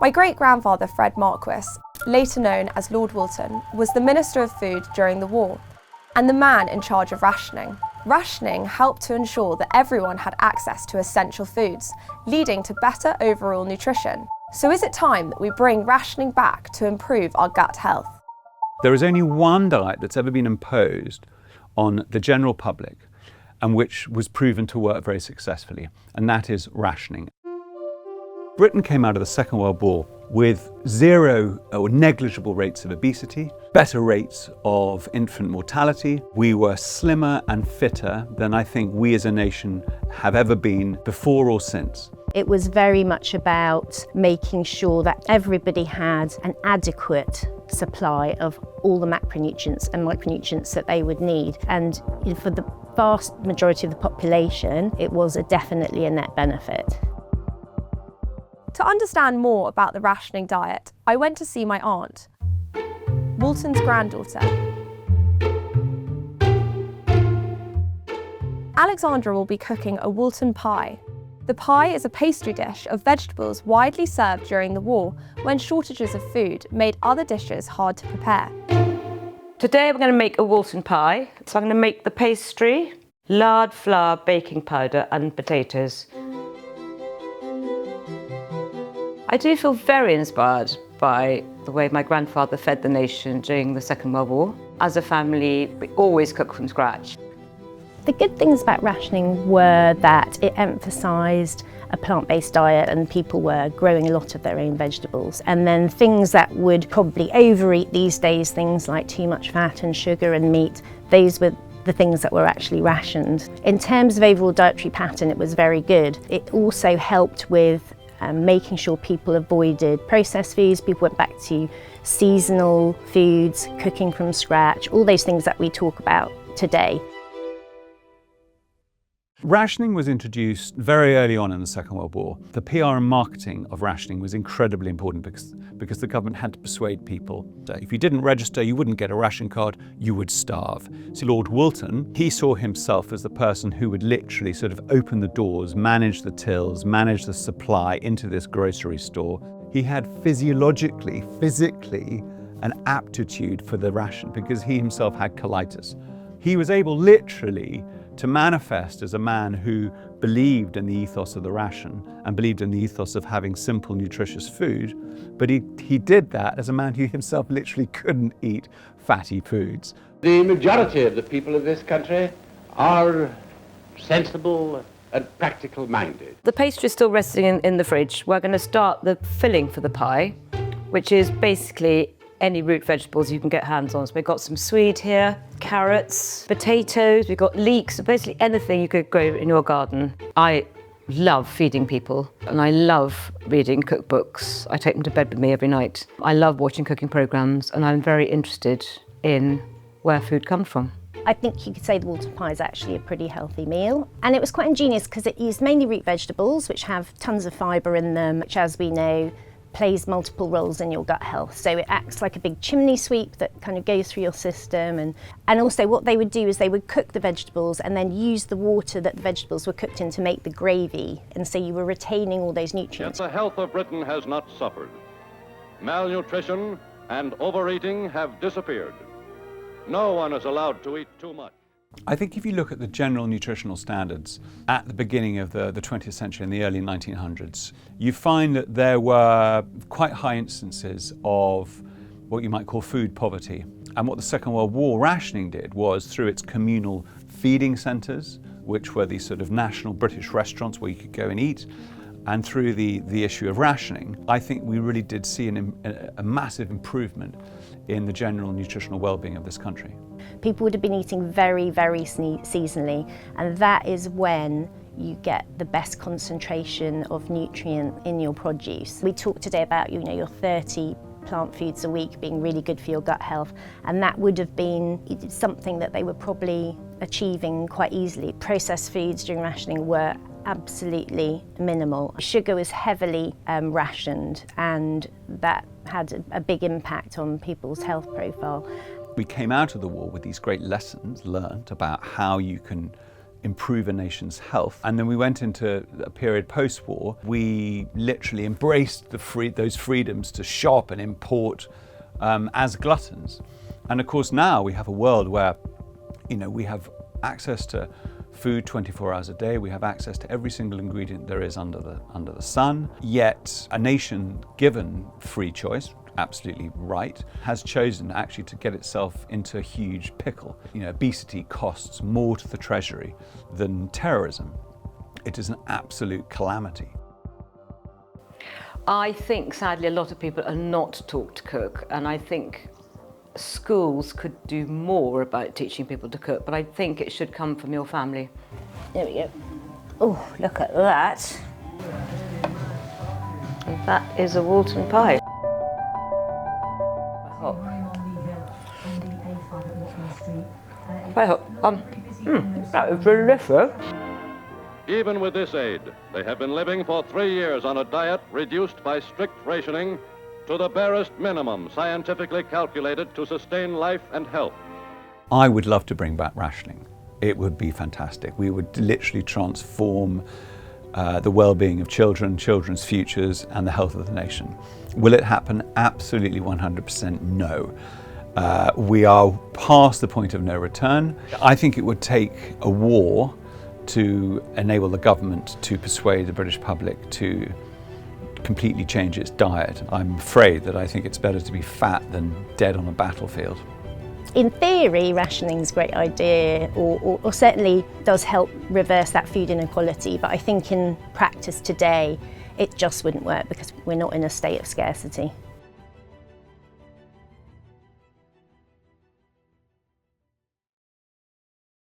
My great-grandfather Fred Marquis, later known as Lord Woolton, was the Minister of Food during the war and the man in charge of rationing. Rationing helped to ensure that everyone had access to essential foods, leading to better overall nutrition. So is it time that we bring rationing back to improve our gut health? There is only one diet that's ever been imposed on the general public and which was proven to work very successfully, and that is rationing. Britain came out of the Second World War with zero or negligible rates of obesity, better rates of infant mortality. We were slimmer and fitter than I think we as a nation have ever been before or since. It was very much about making sure that everybody had an adequate supply of all the macronutrients and micronutrients that they would need. And for the vast majority of the population, it was definitely a net benefit. To understand more about the rationing diet, I went to see my aunt, Woolton's granddaughter. Alexandra will be cooking a Woolton pie. The pie is a pastry dish of vegetables widely served during the war when shortages of food made other dishes hard to prepare. Today we're going to make a Woolton pie. So I'm going to make the pastry, lard, flour, baking powder and potatoes. I do feel very inspired by the way my grandfather fed the nation during the Second World War. As a family, we always cook from scratch. The good things about rationing were that it emphasised a plant-based diet and people were growing a lot of their own vegetables. And then things that would probably overeat these days, things like too much fat and sugar and meat, those were the things that were actually rationed. In terms of overall dietary pattern, it was very good. It also helped with making sure people avoided processed foods, people went back to seasonal foods, cooking from scratch, all those things that we talk about today. Rationing was introduced very early on in the Second World War. The PR and marketing of rationing was incredibly important because the government had to persuade people that if you didn't register, you wouldn't get a ration card, you would starve. So Lord Woolton, he saw himself as the person who would literally sort of open the doors, manage the tills, manage the supply into this grocery store. He had physically, an aptitude for the ration because he himself had colitis. He was able literally to manifest as a man who believed in the ethos of the ration and believed in the ethos of having simple, nutritious food, but he did that as a man who himself literally couldn't eat fatty foods. The majority of the people of this country are sensible and practical minded. The pastry is still resting in the fridge. We're going to start the filling for the pie, which is basically any root vegetables you can get hands on. So we've got some swede here, carrots, potatoes, we've got leeks, so basically anything you could grow in your garden. I love feeding people and I love reading cookbooks. I take them to bed with me every night. I love watching cooking programmes and I'm very interested in where food comes from. I think you could say the Woolton pie is actually a pretty healthy meal. And it was quite ingenious because it used mainly root vegetables, which have tons of fibre in them, which, as we know, plays multiple roles in your gut health. So it acts like a big chimney sweep that kind of goes through your system. And also what they would do is they would cook the vegetables and then use the water that the vegetables were cooked in to make the gravy. And so you were retaining all those nutrients. Yet the health of Britain has not suffered. Malnutrition and overeating have disappeared. No one is allowed to eat too much. I think if you look at the general nutritional standards at the beginning of the 20th century, in the early 1900s, you find that there were quite high instances of what you might call food poverty. And what the Second World War rationing did was, through its communal feeding centres, which were these sort of national British restaurants where you could go and eat, and through the issue of rationing, I think we really did see a massive improvement in the general nutritional well-being of this country. People would have been eating very, very seasonally, and that is when you get the best concentration of nutrient in your produce. We talked today about, your 30 plant foods a week being really good for your gut health, and that would have been something that they were probably achieving quite easily. Processed foods during rationing were absolutely minimal. Sugar was heavily rationed, and that had a big impact on people's health profile. We came out of the war with these great lessons learned about how you can improve a nation's health. And then we went into a period post-war. We literally embraced those freedoms to shop and import as gluttons. And of course now we have a world where, we have access to food 24 hours a day. We have access to every single ingredient there is under the sun. Yet a nation given free choice, absolutely right, has chosen actually to get itself into a huge pickle. Obesity costs more to the treasury than terrorism. It is an absolute calamity. I think, sadly, a lot of people are not taught to cook, and I think schools could do more about teaching people to cook, but I think it should come from your family. There we go. Oh, look at that. And that is a Woolton pie. That is delicious. Even with this aid, they have been living for 3 years on a diet reduced by strict rationing to the barest minimum scientifically calculated to sustain life and health. I would love to bring back rationing. It would be fantastic. We would literally transform the well-being of children, children's futures, and the health of the nation. Will it happen? Absolutely 100% no. We are past the point of no return. I think it would take a war to enable the government to persuade the British public to completely change its diet. I'm afraid that I think it's better to be fat than dead on a battlefield. In theory, rationing is a great idea, or certainly does help reverse that food inequality, but I think in practice today, it just wouldn't work because we're not in a state of scarcity.